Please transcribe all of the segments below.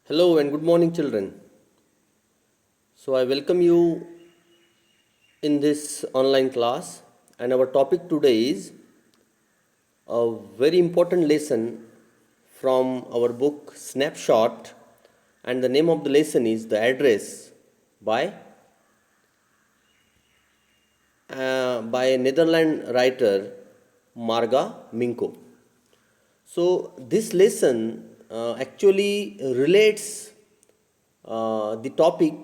Hello and good morning, children. So, I welcome you in this online class, and our topic today is a very important lesson from our book Snapshot, and the name of the lesson is The Address by by a Netherlands writer Marga Minko. So, this lesson actually relates the topic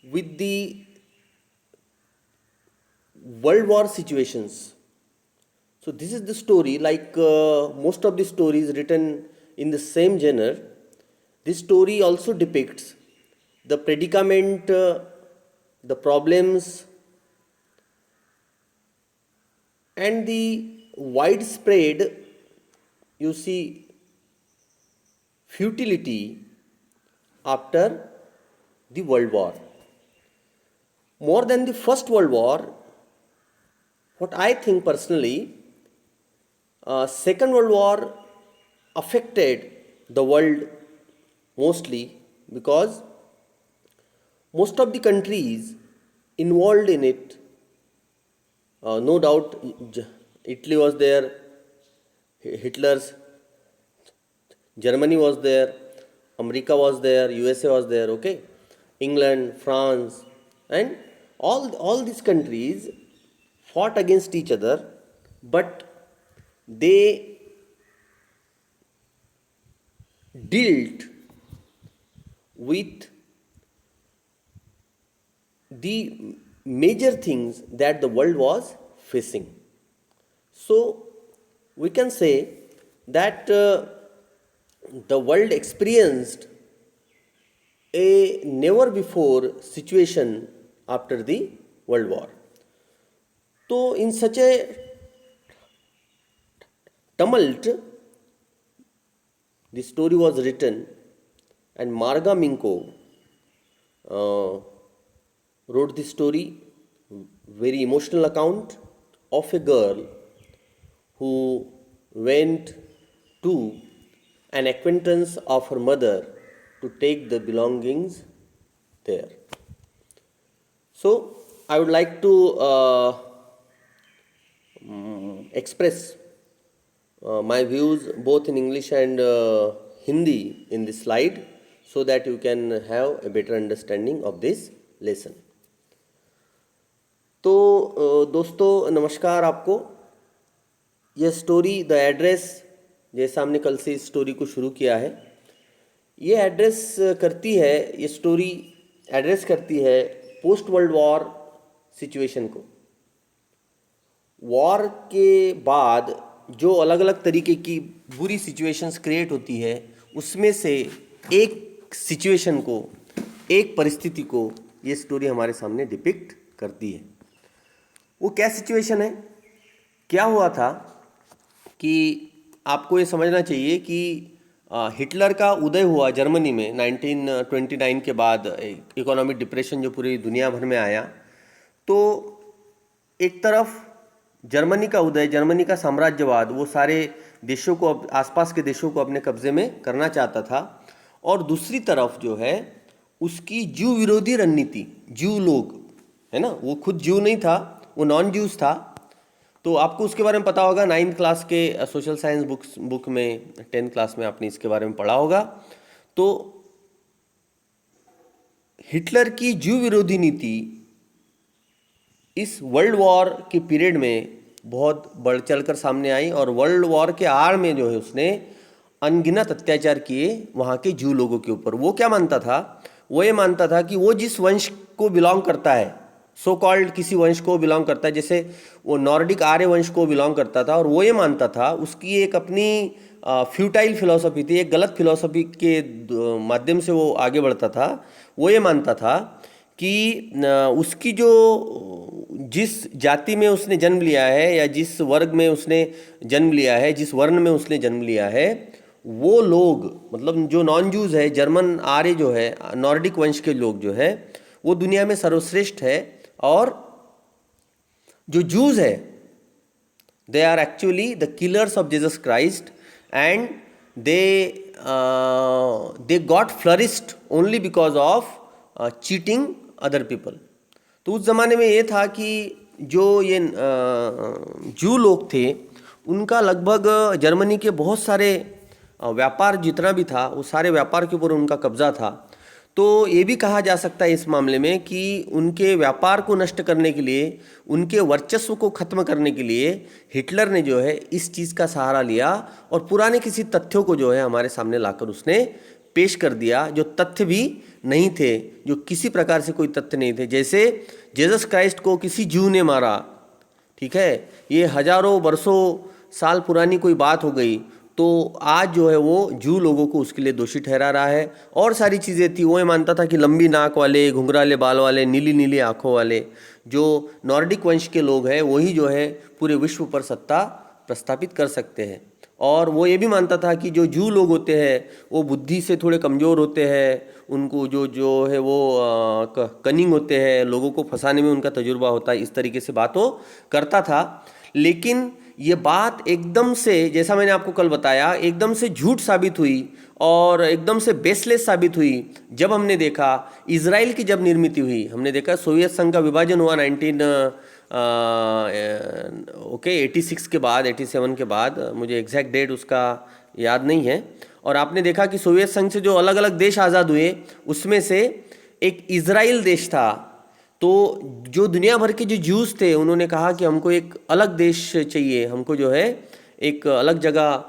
with the World War situations. So this is the story. Like most of the stories written in the same genre, this story also depicts the predicament, the problems, and the widespread, you see, futility after the World War. More than the First World War, what I think personally, Second World War affected the world mostly because most of the countries involved in it, no doubt, Italy was there, Hitler's Germany was there, America was there, USA was there, okay, England, France, and all these countries fought against each other, but they dealt with the major things that the world was facing. So we can say that the world experienced a never before situation after the World War. So in such a tumult, the story was written, and Marga Minko uh, wrote this story, very emotional account of a girl who went to an acquaintance of her mother to take the belongings there. So, I would like to express my views both in English and Hindi in this slide so that you can have a better understanding of this lesson. तो दोस्तों नमस्कार आपको। यह story the address, जैसा हमने कल से इस स्टोरी को शुरू किया है, ये एड्रेस करती है, ये स्टोरी एड्रेस करती है पोस्ट वर्ल्ड वॉर सिचुएशन को। वॉर के बाद जो अलग अलग तरीके की बुरी सिचुएशंस क्रिएट होती है, उसमें से एक सिचुएशन को, एक परिस्थिति को ये स्टोरी हमारे सामने डिपिक्ट करती है। वो क्या सिचुएशन है, क्या हुआ था कि आपको ये समझना चाहिए कि हिटलर का उदय हुआ जर्मनी में 1929 के बाद, इकोनॉमिक डिप्रेशन जो पूरी दुनिया भर में आया, तो एक तरफ जर्मनी का उदय, जर्मनी का साम्राज्यवाद वो सारे देशों को, आसपास के देशों को अपने कब्जे में करना चाहता था, और दूसरी तरफ जो है उसकी ज्यू विरोधी रणनीति, ज्यू लोग है ना, वो खुद ज्यू नहीं था, वो नॉन ज्यूज था। तो आपको उसके बारे में पता होगा, 9th क्लास के सोशल साइंस बुक में, 10th क्लास में आपने इसके बारे में पढ़ा होगा। तो हिटलर की ज्यू विरोधी नीति इस वर्ल्ड वॉर के पीरियड में बहुत बढ़ चढ़कर सामने आई, और वर्ल्ड वॉर के आड़ में जो है उसने अनगिनत अत्याचार किए वहाँ के ज्यू लोगों के ऊपर। वो क्या मानता था, वो ये मानता था कि वो जिस वंश को बिलोंग करता है, सो कॉल्ड किसी वंश को बिलोंग करता है, जैसे वो नॉर्डिक आर्य वंश को बिलोंग करता था, और वो ये मानता था, उसकी एक अपनी फ्यूटाइल फिलॉसफी थी, एक गलत फिलॉसफी के माध्यम से वो आगे बढ़ता था। वो ये मानता था कि उसकी जो जिस जाति में उसने जन्म लिया है, या जिस वर्ग में उसने जन्म लिया है, जिस वर्ण में उसने जन्म लिया है, वो लोग, मतलब जो नॉन जूज है, जर्मन आर्य जो है, नॉर्डिक वंश के लोग जो है, वो दुनिया में सर्वश्रेष्ठ है, और जो जूज है they are actually the killers of Jesus Christ, and they got flourished only because of cheating other people. तो उस ज़माने में ये था कि जो ये जू लोग थे उनका लगभग जर्मनी के बहुत सारे व्यापार जितना भी था वो सारे व्यापार के ऊपर उनका कब्जा था। तो ये भी कहा जा सकता है इस मामले में कि उनके व्यापार को नष्ट करने के लिए, उनके वर्चस्व को खत्म करने के लिए हिटलर ने जो है इस चीज़ का सहारा लिया और पुराने किसी तथ्यों को जो है हमारे सामने लाकर उसने पेश कर दिया, जो तथ्य भी नहीं थे, जो किसी प्रकार से कोई तथ्य नहीं थे। जैसे जीसस क्राइस्ट को किसी जू ने मारा, ठीक है, ये हजारों बरसों साल पुरानी कोई बात हो गई, तो आज जो है वो जू लोगों को उसके लिए दोषी ठहरा रहा है। और सारी चीज़ें थी, वो ये मानता था कि लंबी नाक वाले, घुंघराले बाल वाले, नीली नीली आँखों वाले जो नॉर्डिक वंश के लोग हैं वही जो है पूरे विश्व पर सत्ता प्रस्थापित कर सकते हैं। और वो ये भी मानता था कि जो जू लोग होते हैं वो बुद्धि से थोड़े कमज़ोर होते हैं, उनको जो जो है वो कनिंग होते हैं, लोगों को फंसाने में उनका तजुर्बा होता है, इस तरीके से बात वो करता था। लेकिन ये बात एकदम से, जैसा मैंने आपको कल बताया, एकदम से झूठ साबित हुई और एकदम से बेसलेस साबित हुई जब हमने देखा इजराइल की जब निर्मित हुई। हमने देखा सोवियत संघ का विभाजन हुआ 86 के बाद, 87 के बाद, मुझे एग्जैक्ट डेट उसका याद नहीं है। और आपने देखा कि सोवियत संघ से जो अलग अलग देश आज़ाद हुए उसमें से एक इजराइल देश था। तो जो दुनिया भर के जो ज्यूज थे उन्होंने कहा कि हमको एक अलग देश चाहिए, हमको जो है एक अलग जगह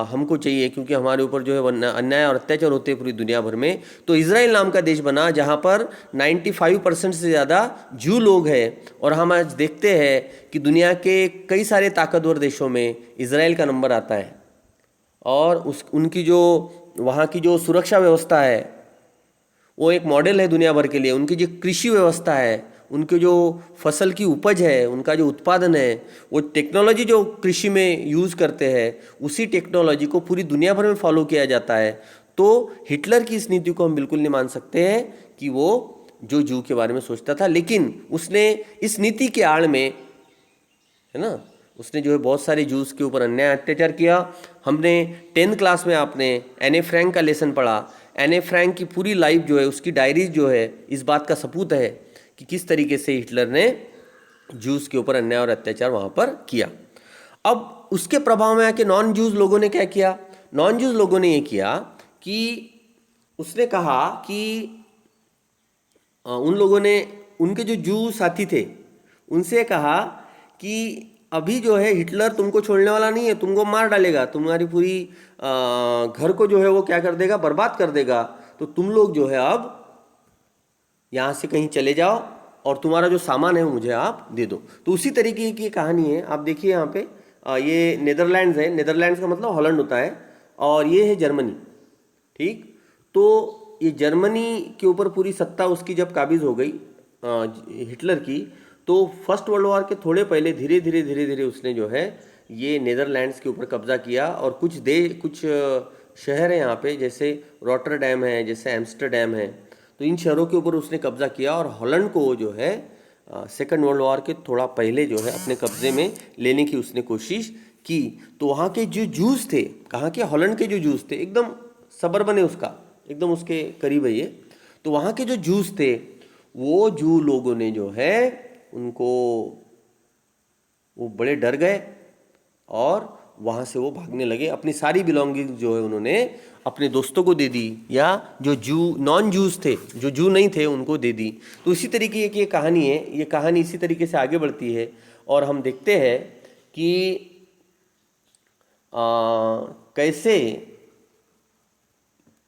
हमको चाहिए, क्योंकि हमारे ऊपर जो है अन्याय और अत्याचार होते हैं पूरी दुनिया भर में। तो इजराइल नाम का देश बना जहाँ पर 95% से ज़्यादा जू लोग हैं। और हम आज देखते हैं कि दुनिया के कई सारे ताकतवर देशों में इजराइल का नंबर आता है। और उनकी जो वहाँ की जो सुरक्षा व्यवस्था है वो एक मॉडल है दुनिया भर के लिए। उनकी जो कृषि व्यवस्था है, उनकी जो फसल की उपज है, उनका जो उत्पादन है, वो टेक्नोलॉजी जो कृषि में यूज़ करते हैं उसी टेक्नोलॉजी को पूरी दुनिया भर में फॉलो किया जाता है। तो हिटलर की इस नीति को हम बिल्कुल नहीं मान सकते हैं कि वो जो जू के बारे में सोचता था। लेकिन उसने इस नीति के आड़ में, है ना, उसने जो है बहुत सारे जूस के ऊपर अन्याय अत्याचार किया। हमने 10th क्लास में आपने एने फ्रैंक का लेसन पढ़ा। एने फ्रैंक की पूरी लाइफ जो है, उसकी डायरीज जो है इस बात का सबूत है कि किस तरीके से हिटलर ने जूस के ऊपर अन्याय और अत्याचार वहाँ पर किया। अब उसके प्रभाव में आके नॉन जूस लोगों ने क्या किया? नॉन जूस लोगों ने ये किया कि उसने कहा कि उन लोगों ने, उनके जो जू साथी थे उनसे कहा कि अभी जो है हिटलर तुमको छोड़ने वाला नहीं है, तुमको मार डालेगा, तुम्हारी पूरी घर को जो है वो क्या कर देगा, बर्बाद कर देगा। तो तुम लोग जो है अब यहाँ से कहीं चले जाओ और तुम्हारा जो सामान है वो मुझे आप दे दो। तो उसी तरीके की कहानी है। आप देखिए यहाँ पे ये नेदरलैंड्स है, नेदरलैंड्स का मतलब हॉलैंड होता है, और ये है जर्मनी, ठीक। तो ये जर्मनी के ऊपर पूरी सत्ता उसकी जब काबिज हो गई हिटलर की, तो फर्स्ट वर्ल्ड वॉर के थोड़े पहले धीरे धीरे उसने जो है ये नेदरलैंड्स के ऊपर कब्जा किया। और कुछ शहर हैं यहाँ पे, जैसे रॉटरडैम है, जैसे एम्स्टरडैम है, तो इन शहरों के ऊपर उसने कब्जा किया। और हॉलैंड को जो है सेकंड वर्ल्ड वॉर के थोड़ा पहले जो है अपने कब्जे में लेने की उसने कोशिश की। तो वहाँ के जो जूस थे, कहाँ के, हॉलैंड के जो जूस थे, एकदम सबर्बन है उसका, एकदम उसके करीब है ये। तो वहाँ के जो जूस थे वो जू लोगों ने जो है उनको, वो बड़े डर गए और वहाँ से वो भागने लगे। अपनी सारी बिलोंगिंग जो है उन्होंने अपने दोस्तों को दे दी, या जो जू नॉन जूस थे, जो जू नहीं थे, उनको दे दी। तो इसी तरीके की ये कहानी है। ये कहानी इसी तरीके से आगे बढ़ती है और हम देखते हैं कि कैसे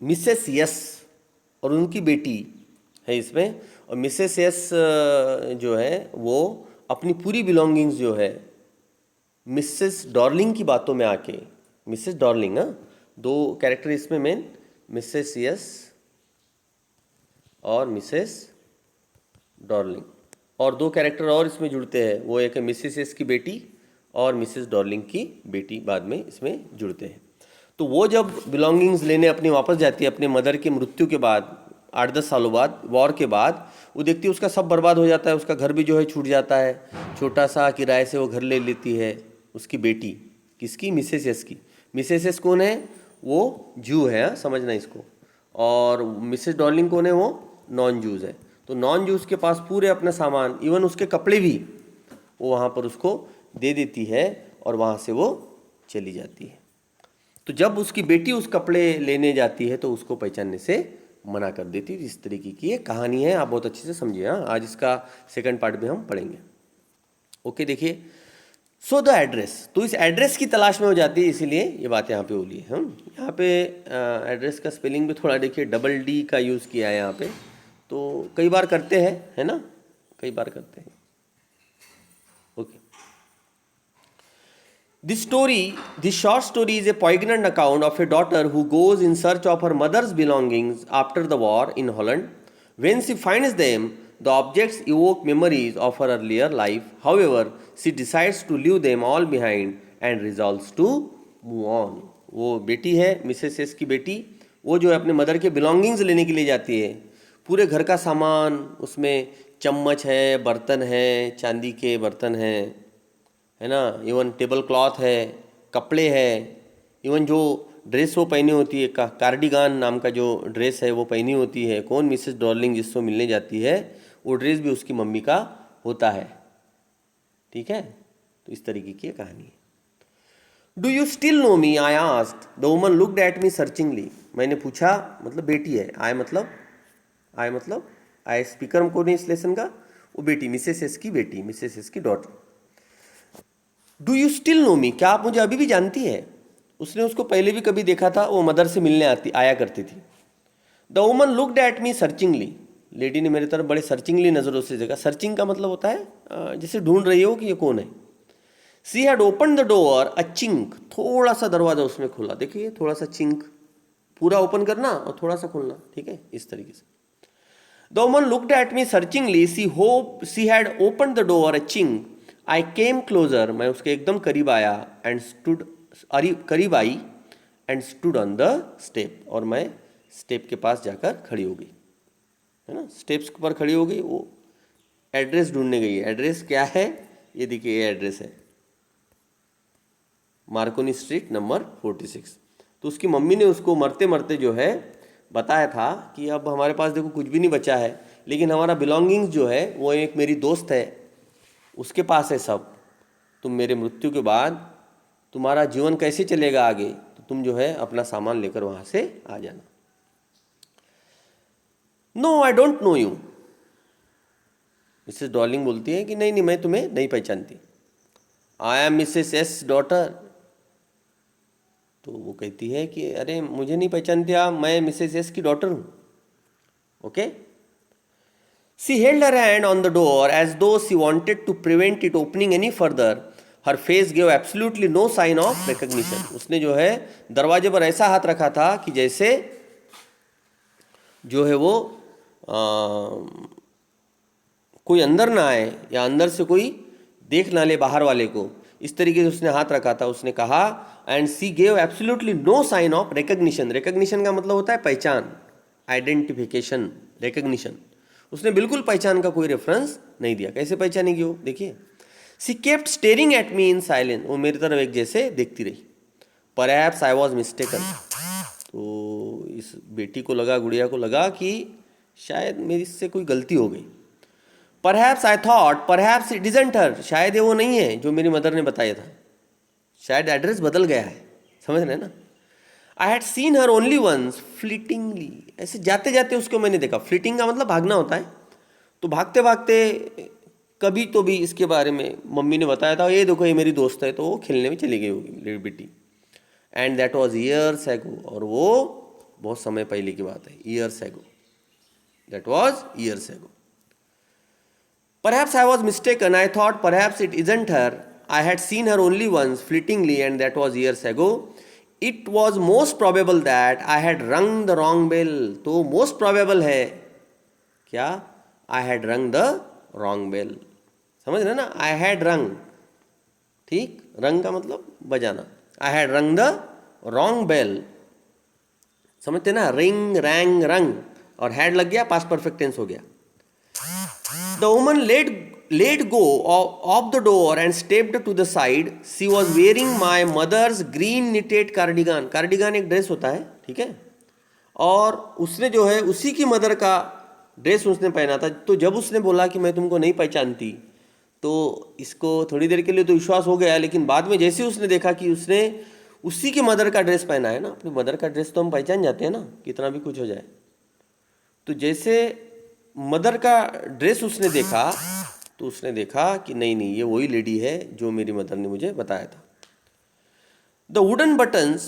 मिसेस यस और उनकी बेटी है इसमें, और मिसेस यस जो है वो अपनी पूरी बिलोंगिंग्स जो है मिसेस डॉर्लिंग की बातों में आके, मिसेस डॉर्लिंग, दो कैरेक्टर इसमें मेन, मिसेस यस और मिसेस डॉर्लिंग, और दो कैरेक्टर और इसमें जुड़ते हैं। वो एक है मिसेस यस की बेटी और मिसेस डॉर्लिंग की बेटी बाद में इसमें जुड़ते हैं। तो वो जब बिलोंगिंग्स लेने अपनी वापस जाती है अपने मदर की मृत्यु के बाद, 8-10 सालों बाद, वॉर के बाद, वो देखती है उसका सब बर्बाद हो जाता है, उसका घर भी जो है छूट जाता है। छोटा सा किराए से वो घर ले लेती है उसकी बेटी, किसकी, मिसेस यस की। मिसेस यस कौन है? वो जू है, समझना इसको। और मिसेस डॉर्लिंग कौन है, वो नॉन जूस है। तो नॉन जूस के पास पूरे अपने सामान, इवन उसके कपड़े भी वो वहाँ पर उसको दे देती है और वहाँ से वो चली जाती है। तो जब उसकी बेटी उस कपड़े लेने जाती है तो उसको पहचानने से मना कर देती है। इस तरीके की ये कहानी है, आप बहुत अच्छे से समझिए। हाँ, आज इसका सेकंड पार्ट में हम पढ़ेंगे। ओके, देखिए, सो द एड्रेस, तो इस एड्रेस की तलाश में हो जाती है, इसीलिए ये बात यहाँ पे बोली है। हम यहाँ पे एड्रेस का स्पेलिंग भी थोड़ा देखिए, डबल डी का यूज़ किया है यहाँ पे, तो कई बार करते हैं, है ना, कई बार करते हैं। Okay, this short story is a poignant account of a daughter who goes in search of her mother's belongings after the war in Holland. When she finds them, the objects evoke memories of her earlier life. However, she decides to leave them all behind and resolves to move on. वो बेटी है, Mrs S की बेटी, वो जो है अपने mother के बिलोंगिंग्स लेने के लिए जाती है। पूरे घर का सामान, उसमें चम्मच है, बर्तन है, चांदी के बर्तन हैं, है ना, इवन टेबल क्लॉथ है, कपड़े है, इवन जो ड्रेस वो पहनी होती है, कार्डिगान नाम का जो ड्रेस है वो पहनी होती है। कौन, मिसेस डॉर्लिंग जिससे मिलने जाती है, वो ड्रेस भी उसकी मम्मी का होता है। ठीक है, तो इस तरीके की कहानी है। Do you still know me, I asked. The woman looked at me searchingly. मैंने पूछा, मतलब बेटी है, आई आई स्पीकर को नहीं इस लेसन का, वो बेटी, मिसेस एस की बेटी, मिसेस एस की daughter. Do you still know me, क्या आप मुझे अभी भी जानती है? उसने उसको पहले भी कभी देखा था, वो मदर से मिलने आया करती थी। The woman looked at me searchingly, lady ने मेरी तरफ बड़े सर्चिंगली नज़रों से देखा। सर्चिंग का मतलब होता है जैसे ढूंढ रही हो कि ये कौन है। सी had open the door a chink, थोड़ा सा दरवाजा उसमें खोला, देखिए थोड़ा सा चिंक, पूरा ओपन करना और थोड़ा सा खोलना, ठीक है, इस तरीके से। The woman looked at me searchingly, she had open the door a chink. I came closer, मैं उसके एकदम करीब आया, एंड करीब आई, and stood on the step, और मैं स्टेप के पास जाकर खड़ी हो गई, है ना, स्टेप्स पर खड़ी हो गई। वो एड्रेस ढूंढने गई है। एड्रेस क्या है, ये देखिए, ये एड्रेस है मार्कोनी स्ट्रीट नंबर 46। तो उसकी मम्मी ने उसको मरते मरते जो है बताया था कि अब हमारे पास देखो कुछ भी नहीं बचा है, लेकिन हमारा बिलोंगिंग्स जो है वो एक मेरी दोस्त है, उसके पास है सब। तुम मेरे मृत्यु के बाद तुम्हारा जीवन कैसे चलेगा आगे, तो तुम जो है अपना सामान लेकर वहाँ से आ जाना। No, I don't know you, Mrs Darling बोलती है कि नहीं नहीं, मैं तुम्हें नहीं पहचानती। I am Mrs S daughter, तो वो कहती है कि अरे मुझे नहीं पहचानते आप, मैं मिसेस एस की डॉटर हूँ। Okay, she held her hand on the door as though she wanted to prevent it opening any further. Her face give absolutely no sign of recognition. उसने जो है दरवाजे पर ऐसा हाथ रखा था कि जैसे जो है वो कोई अंदर ना आए या अंदर से कोई देख ना ले बाहर वाले को, इस तरीके से उसने हाथ रखा था। उसने कहा, and she gave absolutely no sign of recognition. Recognition का मतलब होता है पहचान, आइडेंटिफिकेशन, रिकग्निशन। उसने बिल्कुल पहचान का कोई रेफरेंस नहीं दिया। कैसे पहचानेगी वो, देखिए। She kept staring at me in silence, वो मेरी तरफ एक जैसे देखती रही। परहैप्स आई वॉज मिस्टेकन, तो इस बेटी को लगा, गुड़िया को लगा कि शायद मेरी से कोई गलती हो गई। Perhaps I thought perhaps it isn't her, शायद ये वो नहीं है जो मेरी मदर ने बताया था, शायद एड्रेस बदल गया है, समझ रहे हैं ना। I had seen her only once flittingly, ऐसे जाते जाते उसको मैंने देखा। फ्लिटिंग का मतलब भागना होता है, तो भागते भागते कभी तो भी इसके बारे में मम्मी ने बताया था, ये देखो ये मेरी दोस्त है, तो वो खेलने में चली गई होगी मेरी बेटी। And that was years ago, और वो बहुत समय पहले की बात है, years ago, that was years ago. Perhaps I was mistaken. I thought perhaps it isn't her. I had seen her only once, fleetingly, and that was years ago. It was most probable that I had rung the wrong bell. तो most probable है क्या, I had rung the wrong bell. समझ रहे ना, I had rung, ठीक, रंग का मतलब बजाना। I had rung the wrong bell, समझते ना, रिंग, रैंग, रंग, और had लग गया, पास्ट परफेक्ट टेंस हो गया। The woman let go of the door and stepped to the side. She was wearing my mother's green knitted cardigan. Cardigan एक dress होता है, ठीक है, और उसने जो है उसी की मदर का ड्रेस उसने पहना था। तो जब उसने बोला कि मैं तुमको नहीं पहचानती, तो इसको थोड़ी देर के लिए तो विश्वास हो गया, लेकिन बाद में जैसे उसने देखा कि उसने उसी के मदर का ड्रेस पहना है ना, अपनी मदर का ड्रेस तो हम पहचान जाते हैं ना, कितना भी कुछ हो जाए। तो जैसे मदर का ड्रेस उसने देखा, तो उसने देखा कि नहीं नहीं, ये वही लेडी है जो मेरी मदर ने मुझे बताया था। The wooden buttons,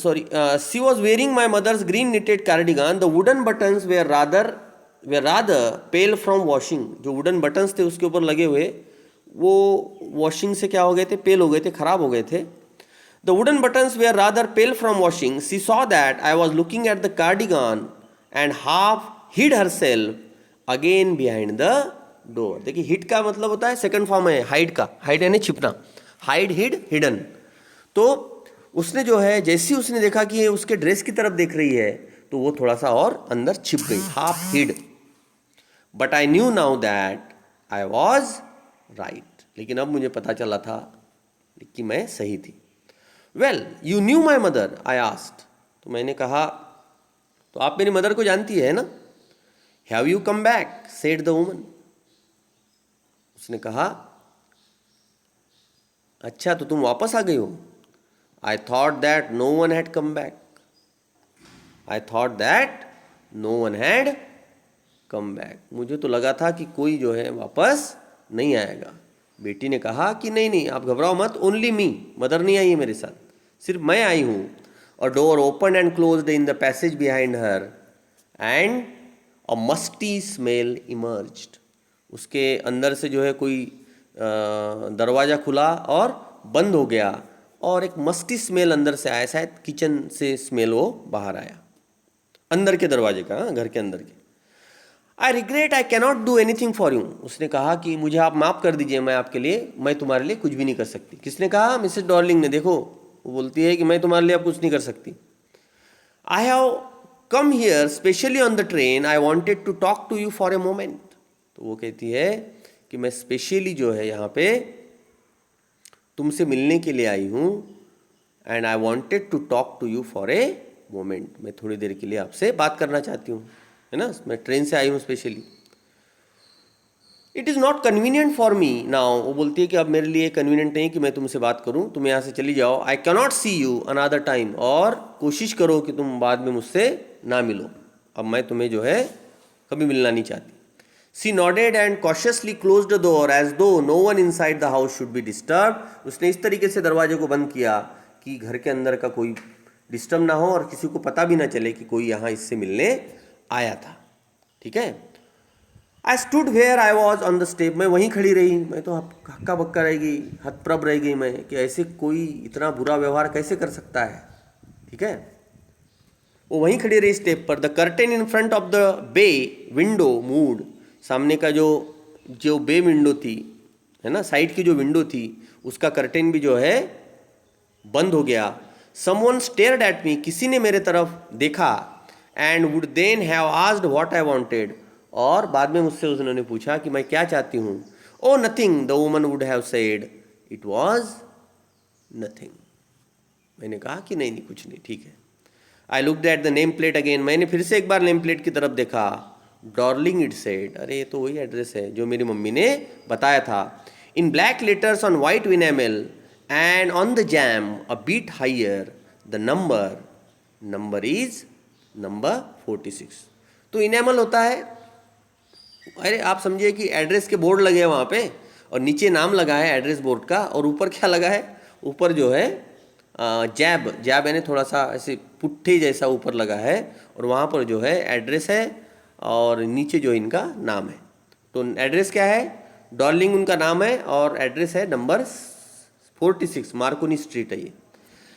she was wearing my mother's green knitted cardigan. The wooden buttons were rather pale from washing. जो wooden buttons थे उसके ऊपर लगे हुए, वो washing से क्या हो गए थे, पेल हो गए थे, खराब हो गए थे। The wooden buttons were rather pale from washing. She saw that I was looking at the cardigan and half hid herself again behind the door. देखिए हिड का मतलब होता है सेकंड फॉर्म है हाइड का, हाइड यानी छिपना, हाइड हिड हिडन। तो उसने जो है जैसे ही उसने देखा कि ये उसके ड्रेस की तरफ देख रही है, तो वो थोड़ा सा और अंदर छिप गई, half hid. But I knew now that I was right, लेकिन अब मुझे पता चला था कि मैं सही थी। Well you knew my mother, I asked, तो मैंने कहा तो आप मेरी मदर को जानती है ना। Have you come back, said the woman, उसने कहा अच्छा तो तुम वापस आ गई हो। I thought that no one had come back, I thought that no one had come back, मुझे तो लगा था कि कोई जो है वापस नहीं आएगा। बेटी ने कहा कि नहीं नहीं आप घबराओ मत, ओनली मी, मदर नहीं आई है मेरे साथ, सिर्फ मैं आई हूँ। और door open and closed in the passage behind her and a musty smell emerged, उसके अंदर से जो है कोई दरवाज़ा खुला और बंद हो गया, और एक मस्टी स्मेल अंदर से आया, शायद किचन से स्मेल वो बाहर आया, अंदर के दरवाजे का, घर के अंदर के। I regret I cannot do anything for you, उसने कहा कि मुझे आप माफ़ कर दीजिए, मैं तुम्हारे लिए कुछ भी नहीं कर सकती। किसने कहा? मिसेस डॉर्लिंग ने। देखो वो बोलती है कि मैं तुम्हारे लिए अब कुछ नहीं कर सकती। I have come here specially on the train, I wanted to talk to you for a moment, तो वो कहती है कि मैं स्पेशली जो है यहाँ पे तुमसे मिलने के लिए आई हूँ, and I wanted to talk to you for a moment, मैं थोड़ी देर के लिए आपसे बात करना चाहती हूँ, है ना, मैं ट्रेन से आई हूँ specially. It is not convenient for me now, वो बोलती है कि अब मेरे लिए कन्वीनियंट नहीं कि मैं तुमसे बात करूँ, तुम यहाँ से चली जाओ। I cannot see you another time, और कोशिश करो कि तुम बाद में मुझसे ना मिलो, अब मैं तुम्हें जो है कभी मिलना नहीं चाहती। She nodded and cautiously closed the door as though no one inside the house should be disturbed. उसने इस तरीके से दरवाजे को बंद किया कि घर के अंदर का कोई डिस्टर्ब ना हो और किसी को पता भी ना चले कि कोई यहाँ इससे मिलने आया था। ठीक है। I stood where I was on the step. मैं वहीं खड़ी रही, मैं तो हक्का बक्का रह गई, हतप्रभ रह गई मैं कि ऐसे कोई इतना बुरा व्यवहार कैसे कर सकता है। ठीक है, वो वहीं खड़ी रही स्टेप पर। The curtain in front of the bay window moved, सामने का जो बे विंडो थी, है ना, साइड की जो विंडो थी, उसका कर्टेन भी जो है बंद हो गया। समवन स्टेयर्ड एट मी, किसी ने मेरे तरफ देखा। And would then have asked what I wanted, और बाद में मुझसे उन्होंने पूछा कि मैं क्या चाहती हूँ। ओ nothing, the woman would have said, it was nothing. मैंने कहा कि नहीं नहीं कुछ नहीं, ठीक है। I looked at the name plate again, मैंने फिर से एक बार नेम प्लेट की तरफ देखा। डॉर्लिंग इट सेड, अरे ये तो वही एड्रेस है जो मेरी मम्मी ने बताया था। In black letters on white enamel and on the jamb a bit higher the number is number 46। तो इनेमल होता है, अरे आप समझिए कि एड्रेस के बोर्ड लगे हैं वहाँ पे, और नीचे नाम लगा है एड्रेस बोर्ड का, और ऊपर क्या लगा है, ऊपर जो है जैब यानी थोड़ा सा ऐसे पुट्ठे जैसा ऊपर लगा है, और वहाँ पर जो है एड्रेस है, और नीचे जो इनका नाम है। तो एड्रेस क्या है, डॉर्लिंग उनका नाम है, और एड्रेस है नंबर 46, मार्कोनी स्ट्रीट है ये।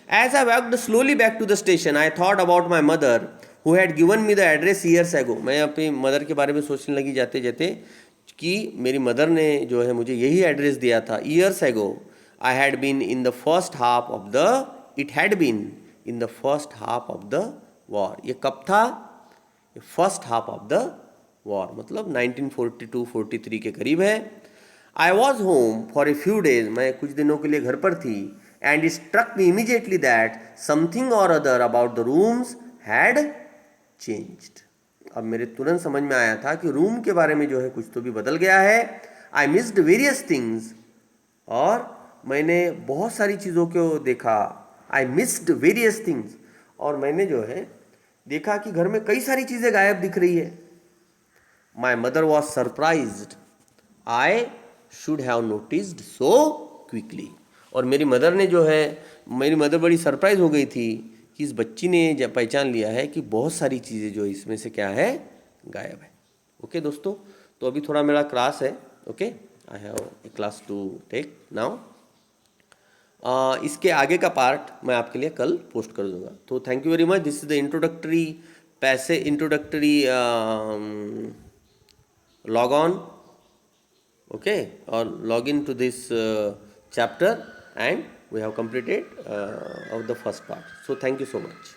As I walked slowly back to the station I thought about my mother who had given me the address years ago. मैं अपनी मदर के बारे में सोचने लगी जाते जाते कि मेरी मदर ने जो है मुझे यही एड्रेस दिया था years ago. I had been in the first half of the, it had been in the first half of the war. ये कब था, first half of the war, मतलब 1942-43 के करीब है। I was home for a few days, मैं कुछ दिनों के लिए घर पर थी। And it struck me immediately that something or other about the rooms had changed. अब मेरे तुरंत समझ में आया था कि रूम के बारे में जो है कुछ तो भी बदल गया है. I missed various things. और मैंने बहुत सारी चीज़ों को देखा. I missed various things. और मैंने जो है देखा कि घर में कई सारी चीज़ें गायब दिख रही है. My mother was surprised. I should have noticed so quickly. और मेरी मदर बड़ी सरप्राइज हो गई थी कि इस बच्ची ने पहचान लिया है कि बहुत सारी चीज़ें जो इसमें से क्या है, गायब है. ओके दोस्तों, तो अभी थोड़ा मेरा क्लास है. Okay, I have a class to take now. इसके आगे का पार्ट मैं आपके लिए कल पोस्ट कर दूंगा. तो thank you very much. This is the introductory log on, okay, or log in to this chapter, and we have completed of the first part. So thank you so much.